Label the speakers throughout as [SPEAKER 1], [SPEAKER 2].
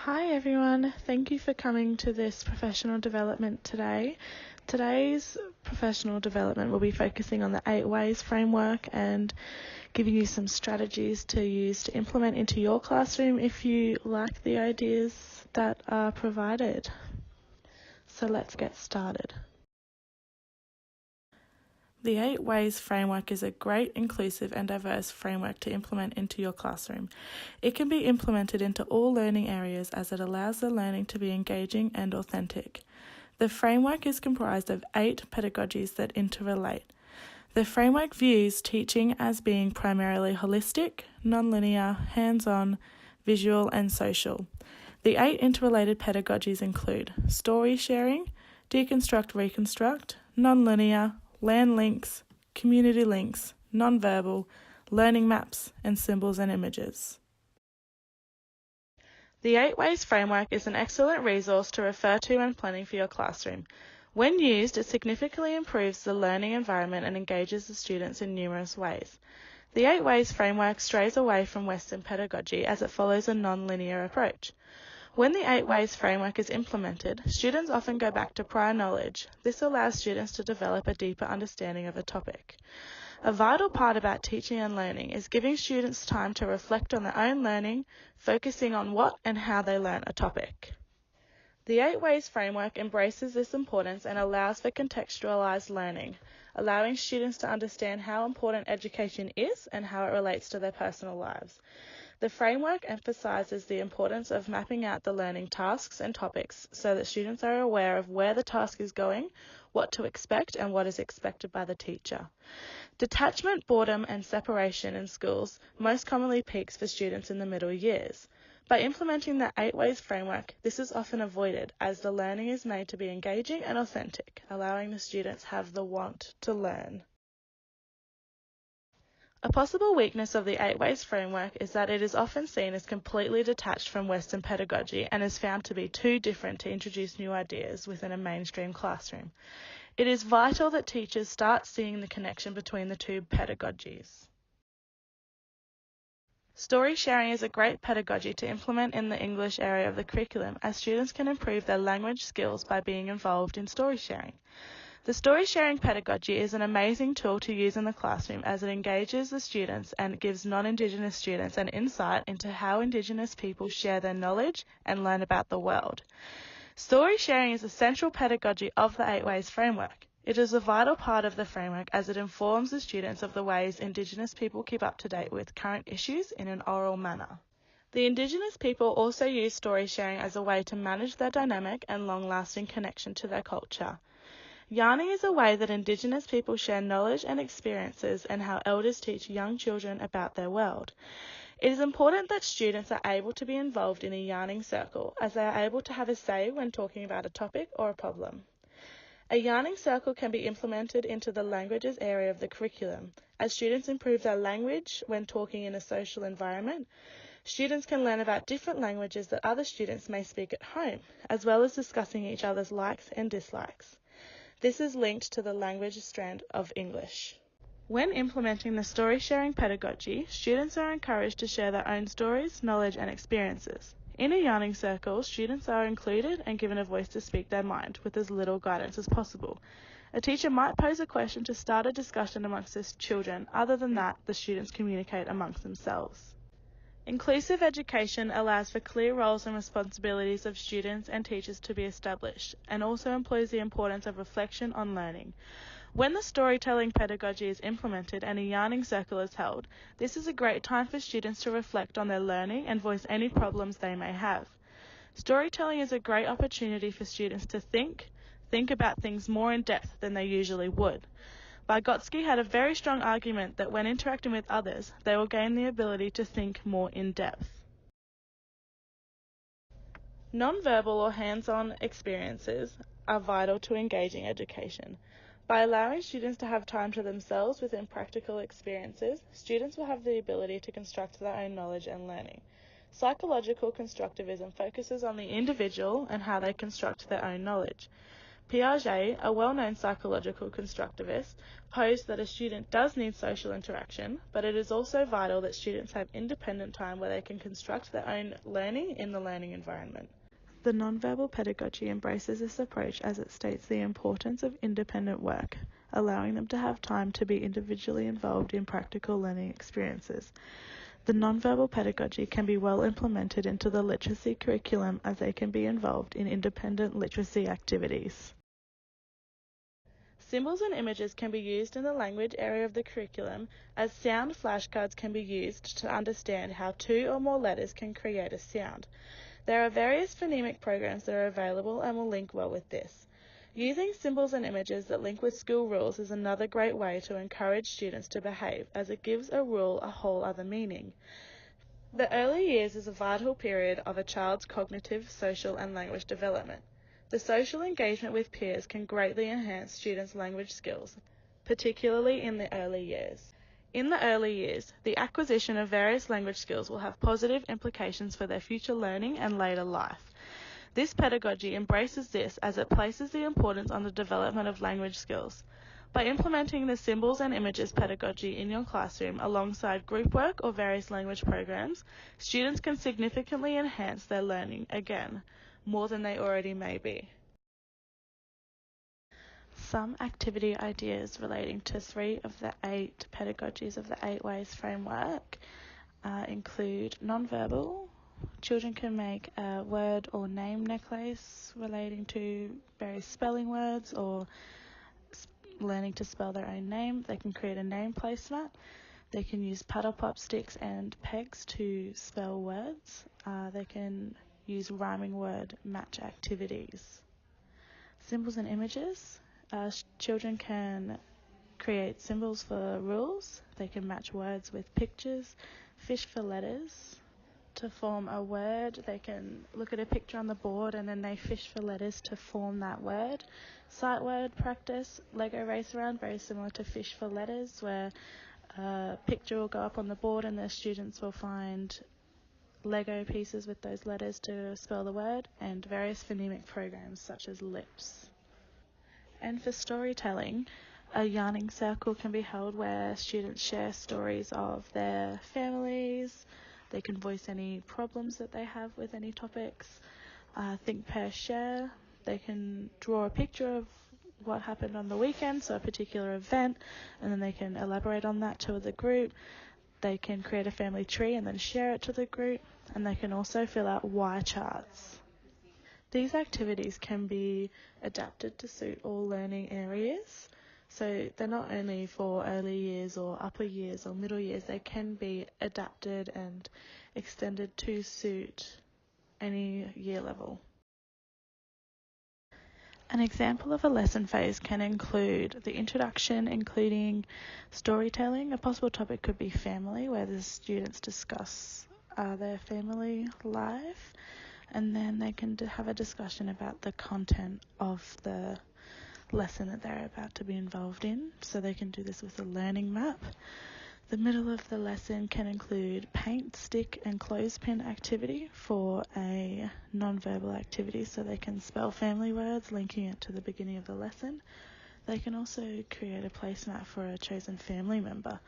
[SPEAKER 1] Hi everyone, thank you for coming to this professional development today. Today's professional development will be focusing on the 8 Ways framework and giving you some strategies to use to implement into your classroom if you like the ideas that are provided. So let's get started. The 8 Ways framework is a great, inclusive and diverse framework to implement into your classroom. It can be implemented into all learning areas as it allows the learning to be engaging and authentic. The framework is comprised of 8 pedagogies that interrelate. The framework views teaching as being primarily holistic, non-linear, hands-on, visual and social. The 8 interrelated pedagogies include story sharing, deconstruct, reconstruct, non-linear, land links, community links, non-verbal, learning maps, and symbols and images. The 8 Ways framework is an excellent resource to refer to when planning for your classroom. When used, it significantly improves the learning environment and engages the students in numerous ways. The 8 Ways framework strays away from Western pedagogy as it follows a non-linear approach. When the 8 Ways framework is implemented, students often go back to prior knowledge. This allows students to develop a deeper understanding of a topic. A vital part about teaching and learning is giving students time to reflect on their own learning, focusing on what and how they learn a topic. The 8 Ways framework embraces this importance and allows for contextualized learning, allowing students to understand how important education is and how it relates to their personal lives. The framework emphasizes the importance of mapping out the learning tasks and topics so that students are aware of where the task is going, what to expect, and what is expected by the teacher. Detachment, boredom, and separation in schools most commonly peaks for students in the middle years. By implementing the 8 Ways framework, this is often avoided as the learning is made to be engaging and authentic, allowing the students have the want to learn. A possible weakness of the 8 Ways framework is that it is often seen as completely detached from Western pedagogy and is found to be too different to introduce new ideas within a mainstream classroom. It is vital that teachers start seeing the connection between the two pedagogies. Story sharing is a great pedagogy to implement in the English area of the curriculum as students can improve their language skills by being involved in story sharing. The story sharing pedagogy is an amazing tool to use in the classroom as it engages the students and gives non-Indigenous students an insight into how Indigenous people share their knowledge and learn about the world. Story sharing is a central pedagogy of the 8 Ways framework. It is a vital part of the framework as it informs the students of the ways Indigenous people keep up to date with current issues in an oral manner. The Indigenous people also use story sharing as a way to manage their dynamic and long-lasting connection to their culture. Yarning is a way that Indigenous people share knowledge and experiences and how elders teach young children about their world. It is important that students are able to be involved in a yarning circle as they are able to have a say when talking about a topic or a problem. A yarning circle can be implemented into the languages area of the curriculum. As students improve their language when talking in a social environment, students can learn about different languages that other students may speak at home, as well as discussing each other's likes and dislikes. This is linked to the language strand of English. When implementing the story sharing pedagogy, students are encouraged to share their own stories, knowledge and experiences. In a yarning circle, students are included and given a voice to speak their mind with as little guidance as possible. A teacher might pose a question to start a discussion amongst the children. Other than that, the students communicate amongst themselves. Inclusive education allows for clear roles and responsibilities of students and teachers to be established, and also employs the importance of reflection on learning. When the storytelling pedagogy is implemented and a yarning circle is held, this is a great time for students to reflect on their learning and voice any problems they may have. Storytelling is a great opportunity for students to think about things more in depth than they usually would. Vygotsky had a very strong argument that when interacting with others, they will gain the ability to think more in depth. Non-verbal or hands-on experiences are vital to engaging education. By allowing students to have time to themselves within practical experiences, students will have the ability to construct their own knowledge and learning. Psychological constructivism focuses on the individual and how they construct their own knowledge. Piaget, a well-known psychological constructivist, posed that a student does need social interaction, but it is also vital that students have independent time where they can construct their own learning in the learning environment. The nonverbal pedagogy embraces this approach as it states the importance of independent work, allowing them to have time to be individually involved in practical learning experiences. The nonverbal pedagogy can be well implemented into the literacy curriculum as they can be involved in independent literacy activities. Symbols and images can be used in the language area of the curriculum, as sound flashcards can be used to understand how two or more letters can create a sound. There are various phonemic programs that are available and will link well with this. Using symbols and images that link with school rules is another great way to encourage students to behave, as it gives a rule a whole other meaning. The early years is a vital period of a child's cognitive, social, and language development. The social engagement with peers can greatly enhance students' language skills, particularly in the early years. In the early years, the acquisition of various language skills will have positive implications for their future learning and later life. This pedagogy embraces this as it places the importance on the development of language skills. By implementing the symbols and images pedagogy in your classroom alongside group work or various language programs, students can significantly enhance their learning again, more than they already may be. Some activity ideas relating to 3 of the 8 pedagogies of the 8 Ways framework include nonverbal. Children can make a word or name necklace relating to various spelling words or learning to spell their own name. They can create a name placemat. They can use paddle pop sticks and pegs to spell words. They can use rhyming word match activities. Symbols and images. Children can create symbols for rules. They can match words with pictures, fish for letters. To form a word, they can look at a picture on the board and then they fish for letters to form that word. Sight word practice, Lego race around, very similar to fish for letters, where a picture will go up on the board and the students will find Lego pieces with those letters to spell the word, and various phonemic programs such as lips. And for storytelling, a yarning circle can be held where students share stories of their families. They can voice any problems that they have with any topics. Think, pair, share. They can draw a picture of what happened on the weekend, so a particular event, and then they can elaborate on that to the group. They can create a family tree and then share it to the group, and they can also fill out why charts. These activities can be adapted to suit all learning areas. So they're not only for early years or upper years or middle years, they can be adapted and extended to suit any year level. An example of a lesson phase can include the introduction, including storytelling. A possible topic could be family, where the students discuss their family life, and then they can have a discussion about the content of the lesson that they're about to be involved in, so they can do this with a learning map. The middle of the lesson can include paint, stick and clothespin activity for a non-verbal activity, so they can spell family words, linking it to the beginning of the lesson. They can also create a placemat for a chosen family member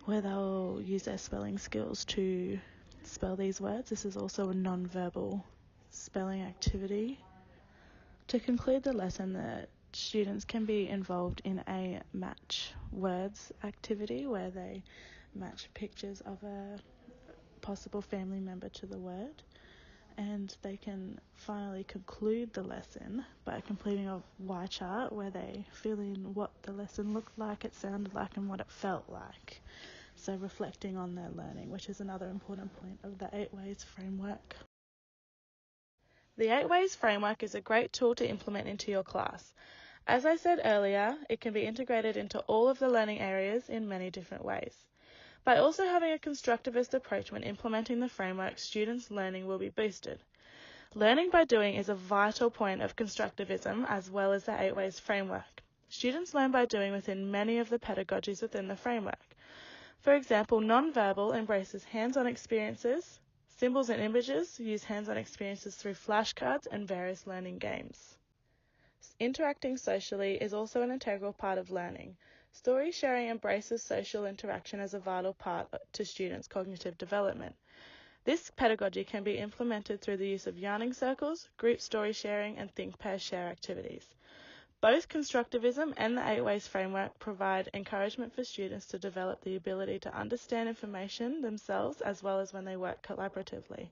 [SPEAKER 1] where they'll use their spelling skills to spell these words. This is also a non-verbal spelling activity. To conclude the lesson, the students can be involved in a match words activity where they match pictures of a possible family member to the word, and they can finally conclude the lesson by completing a why chart where they fill in what the lesson looked like, it sounded like, and what it felt like. So reflecting on their learning, which is another important point of the 8 Ways framework. The 8 Ways framework is a great tool to implement into your class. As I said earlier, it can be integrated into all of the learning areas in many different ways. By also having a constructivist approach when implementing the framework, students' learning will be boosted. Learning by doing is a vital point of constructivism as well as the 8 Ways framework. Students learn by doing within many of the pedagogies within the framework. For example, nonverbal embraces hands-on experiences. Symbols and images use hands-on experiences through flashcards and various learning games. Interacting socially is also an integral part of learning. Story sharing embraces social interaction as a vital part to students' cognitive development. This pedagogy can be implemented through the use of yarning circles, group story sharing, and think, pair, share activities. Both constructivism and the 8 Ways framework provide encouragement for students to develop the ability to understand information themselves as well as when they work collaboratively.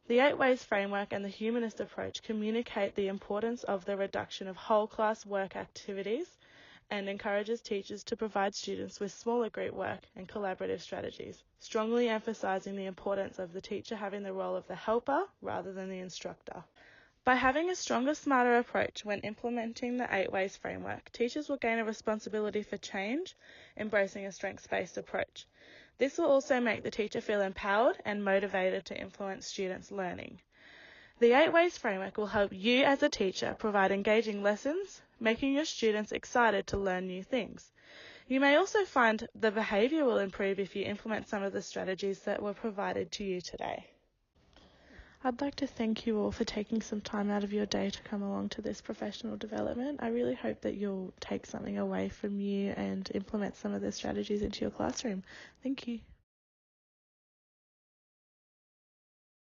[SPEAKER 1] The 8 Ways framework and the humanist approach communicate the importance of the reduction of whole class work activities and encourages teachers to provide students with smaller group work and collaborative strategies, strongly emphasising the importance of the teacher having the role of the helper rather than the instructor. By having a stronger, smarter approach when implementing the 8 Ways framework, teachers will gain a responsibility for change, embracing a strengths-based approach. This will also make the teacher feel empowered and motivated to influence students' learning. The 8 Ways framework will help you as a teacher provide engaging lessons, making your students excited to learn new things. You may also find the behaviour will improve if you implement some of the strategies that were provided to you today. I'd like to thank you all for taking some time out of your day to come along to this professional development. I really hope that you'll take something away from you and implement some of the strategies into your classroom. Thank you.